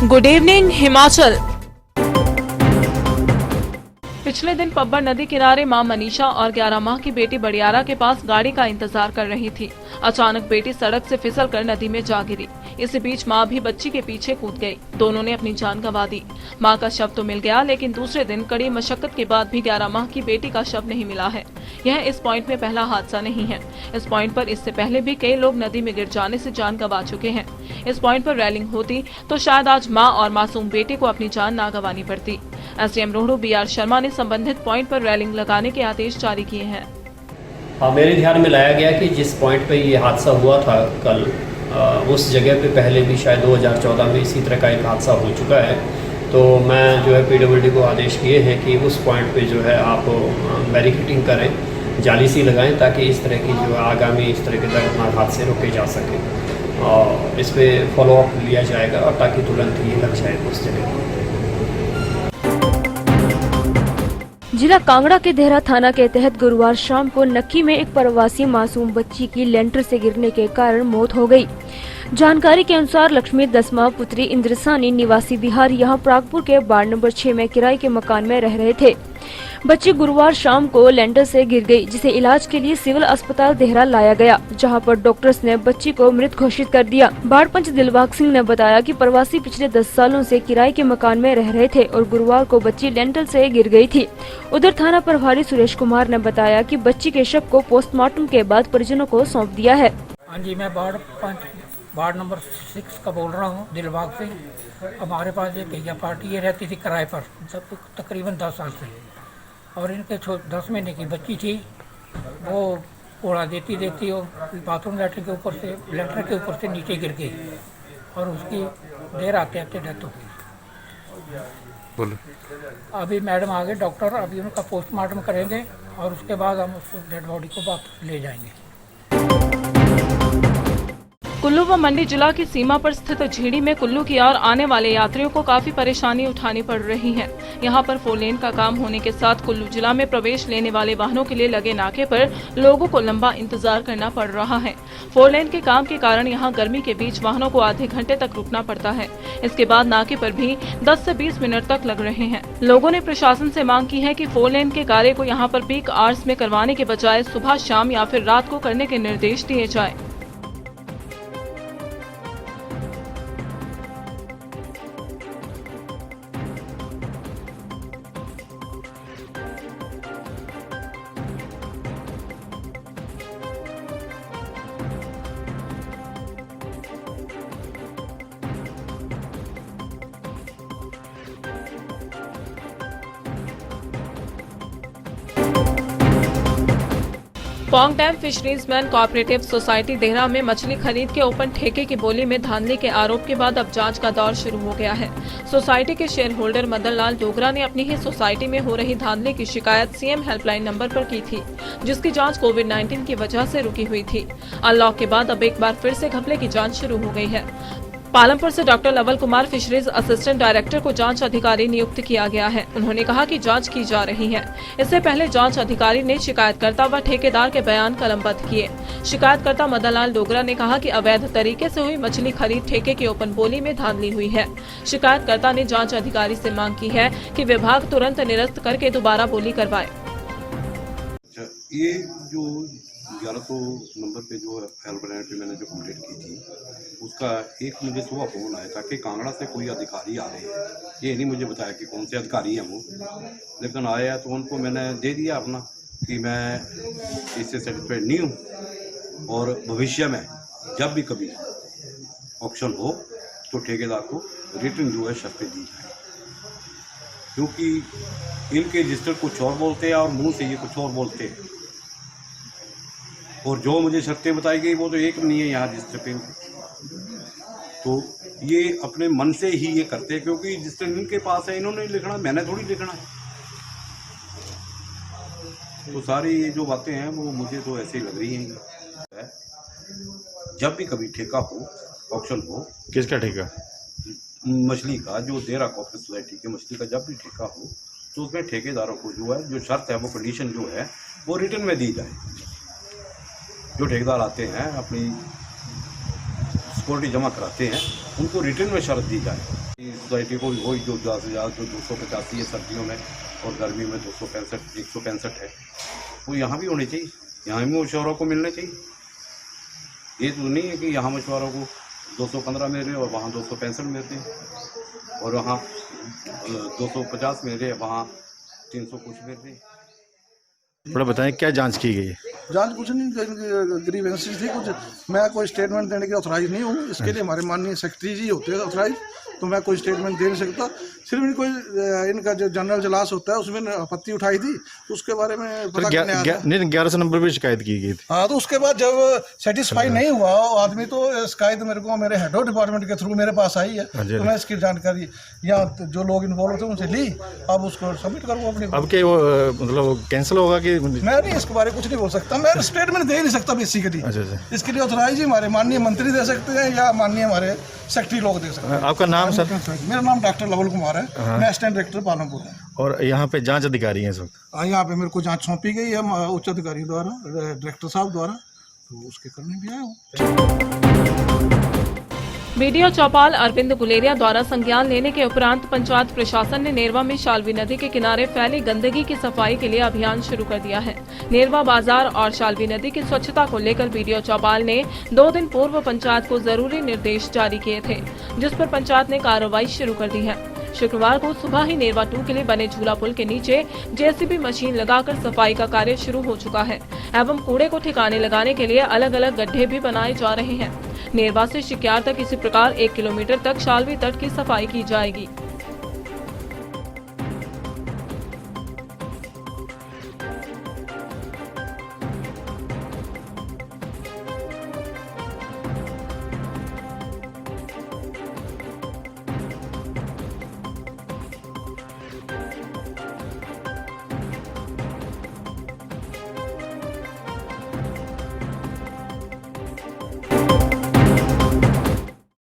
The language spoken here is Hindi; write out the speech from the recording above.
Good evening Himachal. पिछले दिन पब्बर नदी किनारे मां मनीषा और 11 माह की बेटी बड़ियारा के पास गाड़ी का इंतजार कर रही थी। अचानक बेटी सड़क से फिसलकर नदी में जा गिरी। इसी बीच मां भी बच्ची के पीछे कूद गई। दोनों ने अपनी जान गंवा दी। मां का शव तो मिल गया, लेकिन दूसरे दिन कड़ी मशक्कत के बाद भी 11 माह की बेटी का शव नहीं मिला है। यह इस पॉइंट में पहला हादसा नहीं है। इस पॉइंट पर इससे पहले भी कई लोग नदी में गिर जाने से जान गंवा चुके हैं। इस पॉइंट पर रेलिंग होती तो शायद आज मां और मासूम बेटे को अपनी जान ना गंवानी पड़ती। एसडीएम रोहडू बीआर शर्मा ने संबंधित पॉइंट पर रेलिंग लगाने के आदेश जारी किए हैं। मेरे ध्यान में लाया गया कि जिस पॉइंट पे ये हादसा हुआ था कल, उस जगह पे पहले भी शायद 2014 में इसी तरह का एक हादसा हो चुका है। तो मैं जो है पीडब्ल्यूडी को आदेश किए हैं कि उस पॉइंट पे जो है आप बैरिकेडिंग करें, जाली सी लगाएं, ताकि इस तरह की जो है आगामी इस तरह के दर्दनाक हादसे रोके जा सकें। और इस पर फॉलोअप लिया जाएगा और ताकि तुरंत ये लग जाए उस जगह। जिला कांगड़ा के देहरा थाना के तहत गुरुवार शाम को नक्की में एक प्रवासी मासूम बच्ची की लेंटर से गिरने के कारण मौत हो गई। जानकारी के अनुसार लक्ष्मी दसमा पुत्री इंद्रसानी निवासी बिहार यहां प्रागपुर के वार्ड नंबर 6 में किराए के मकान में रह रहे थे। बच्ची गुरुवार शाम को लेंटर से गिर गई, जिसे इलाज के लिए सिविल अस्पताल देहरा लाया गया, जहां पर डॉक्टर्स ने बच्ची को मृत घोषित कर दिया। वार्ड पंच दिलबाग सिंह ने बताया कि प्रवासी पिछले 10 सालों से किराए के मकान में रह रहे थे और गुरुवार को बच्ची लेंटर से गिर गई थी। उधर थाना प्रभारी सुरेश कुमार ने बताया कि बच्ची के शव को पोस्टमार्टम के बाद परिजनों को सौंप दिया है। हाँ जी, मैं वार्ड नंबर 6 का बोल रहा हूँ, दिलबाग सिंह। हमारे पास एक भैया पार्टी ये रहती थी किराए पर तकरीबन 10 साल से, और इनके 10 महीने की बच्ची थी। वो ओढ़ा देती और बाथरूम लेटर के ऊपर से नीचे गिर गई और उसकी देर आते आते डेथ हो गई। बोलो। अभी मैडम आ गए डॉक्टर, अभी उनका पोस्टमार्टम करेंगे और उसके बाद हम उस डेड बॉडी को वापस ले जाएंगे। कुल्लू व मंडी जिला की सीमा पर स्थित झीड़ी में कुल्लू की ओर आने वाले यात्रियों को काफी परेशानी उठानी पड़ रही है। यहां पर 4 लेन का काम होने के साथ कुल्लू जिला में प्रवेश लेने वाले वाहनों के लिए लगे नाके पर लोगों को लंबा इंतजार करना पड़ रहा है। 4 लेन के काम के कारण यहां गर्मी के बीच वाहनों को आधे घंटे तक रुकना पड़ता है। इसके बाद नाके पर भी 10 से 20 मिनट तक लग रहे हैं। लोगों ने प्रशासन से मांग की है कि 4 लेन के कार्य को यहाँ पर पीक आवर्स में करवाने के बजाय सुबह, शाम या फिर रात को करने के निर्देश दिए जाए। Pong dam fisheries man cooperative society Dehra में मछली खरीद के ओपन ठेके की बोली में धांधली के आरोप के बाद अब जांच का दौर शुरू हो गया है। सोसाइटी के शेयर होल्डर मदन लाल डोगरा ने अपनी ही सोसाइटी में हो रही धांधली की शिकायत सीएम हेल्पलाइन नंबर पर की थी, जिसकी जांच कोविड-19 की वजह से रुकी हुई थी। अनलॉक के बाद अब एक बार फिर से घपले की जाँच शुरू हो गई है। पालमपुर से doctor Laval Kumar fisheries assistant director को जांच अधिकारी नियुक्त किया गया है। उन्होंने कहा कि जांच की जा रही है। इससे पहले जांच अधिकारी ने शिकायतकर्ता व ठेकेदार के बयान कलमबद्ध किए। शिकायतकर्ता मदनलाल डोगरा ने कहा कि अवैध तरीके से हुई मछली खरीद ठेके की ओपन बोली में धांधली हुई है। शिकायतकर्ता ने जाँच अधिकारी से मांग की है कि विभाग तुरंत निरस्त करके दोबारा बोली करवाए। ये जो 1100 नंबर पे जो हेल्पलाइन पे मैंने जो कंप्लीट की थी, उसका एक मुझे सुबह फ़ोन आया था कि कांगड़ा से कोई अधिकारी आ रहे हैं। ये नहीं मुझे बताया कि कौन से अधिकारी हैं वो, लेकिन आया तो उनको मैंने दे दिया अपना कि मैं इससे सेटिस्फाइड नहीं हूँ और भविष्य में जब भी कभी ऑप्शन हो तो ठेकेदार को रिटर्न जो है शर्तें दी जाए, क्योंकि इनके रजिस्टर कुछ और बोलते हैं और मुँह से ये कुछ और बोलते हैं, और जो मुझे शर्तें बताई गई वो तो एक नहीं है यहाँ रजिस्टर पे। तो ये अपने मन से ही ये करते हैं, क्योंकि रजिस्टर इनके पास है, इन्होंने लिखना, मैंने थोड़ी लिखना है। तो सारी ये जो बातें हैं वो मुझे तो ऐसे ही लग रही हैं। जब भी कभी ठेका हो, ऑप्शन हो, किसका ठेका? मछली का, जो देहरा कोऑपरेटिव सोसाइटी के मछली का जब भी ठेका हो तो उसमें ठेकेदारों को जो है जो शर्त है वो कंडीशन जो है वो रिटर्न में दी जाए। जो ठेकेदार आते हैं अपनी सिक्योरिटी जमा कराते हैं, उनको रिटर्न में शर्त दी जाए। सोसाइटी को वही जो 10,000 जो 285 है सर्दियों में और गर्मी में 165 है, वो यहाँ भी होने चाहिए। यहाँ भी मछुआरों को मिलने चाहिए। ये तो नहीं है कि यहाँ मछुआरों को 215 मिल रहे और वहाँ 265 मिल रहे और वहाँ 250 मिल रहे, वहाँ 300 कुछ मिल रहे। थोड़ा बताएं क्या जांच की गई है? जांच कुछ नहीं, ग्रीवेंसेस थी कुछ। मैं कोई स्टेटमेंट देने के ऑथराइज नहीं हूँ। इसके लिए हमारे माननीय सेक्रेटरी जी होते हैं ऑथराइज, तो मैं कोई स्टेटमेंट दे नहीं सकता। सिर्फ इनका जो जनरल इजलास होता है उसमें आपत्ति उठाई थी, तो उसके बारे में पता करने आया था। 1100 नंबर पर शिकायत की गई थी। हाँ, तो उसके बाद जब सेटिस्फाई नहीं हुआ आदमी, तो शिकायत मेरे को मेरे हेड ऑफ डिपार्टमेंट के थ्रू मेरे पास आई है, तो मैं इसकी जानकारी यहाँ जो लोग इन्वॉल्व थे उनसे ली। अब उसको सबमिट करूँ अपनी। अब क्या वो मतलब कैंसिल होगा कि? मैं नहीं इसके बारे में कुछ नहीं बोल सकता, मैं स्टेटमेंट दे नहीं सकता बेसिकली। अच्छा। इसके लिए ऑथराइज ही हमारे माननीय मंत्री दे सकते हैं या माननीय हमारे सेक्रेटरी लोग दे सकते हैं। आपका नाम सर? मेरा नाम डॉक्टर लवल कुमार है। मैं असिस्टेंट डायरेक्टर पालमपुर हूँ। और यहाँ पे जांच अधिकारी हैं इस वक्त? यहाँ पे मेरे को जांच सौंपी गई है उच्च अधिकारी द्वारा, डायरेक्टर साहब द्वारा, तो उसके करने भी आया हूँ। बीडीओ चौपाल अरविंद गुलेरिया द्वारा संज्ञान लेने के उपरांत पंचायत प्रशासन ने नेरवा में शाल्वी नदी के किनारे फैली गंदगी की सफाई के लिए अभियान शुरू कर दिया है। नेरवा बाजार और शाल्वी नदी की स्वच्छता को लेकर बीडीओ चौपाल ने 2 दिन पूर्व पंचायत को जरूरी निर्देश जारी किए थे, जिस पर पंचायत ने कार्रवाई शुरू कर दी है। शुक्रवार को सुबह ही नेरवा 2 के लिए बने झूला पुल के नीचे जेसीबी मशीन लगाकर सफाई का कार्य शुरू हो चुका है एवं कूड़े को ठिकाने लगाने के लिए अलग अलग गड्ढे भी बनाए जा रहे हैं। नेरवा से शिक्यार तक इसी प्रकार 1 किलोमीटर तक शाल्वी तट की सफाई की जाएगी।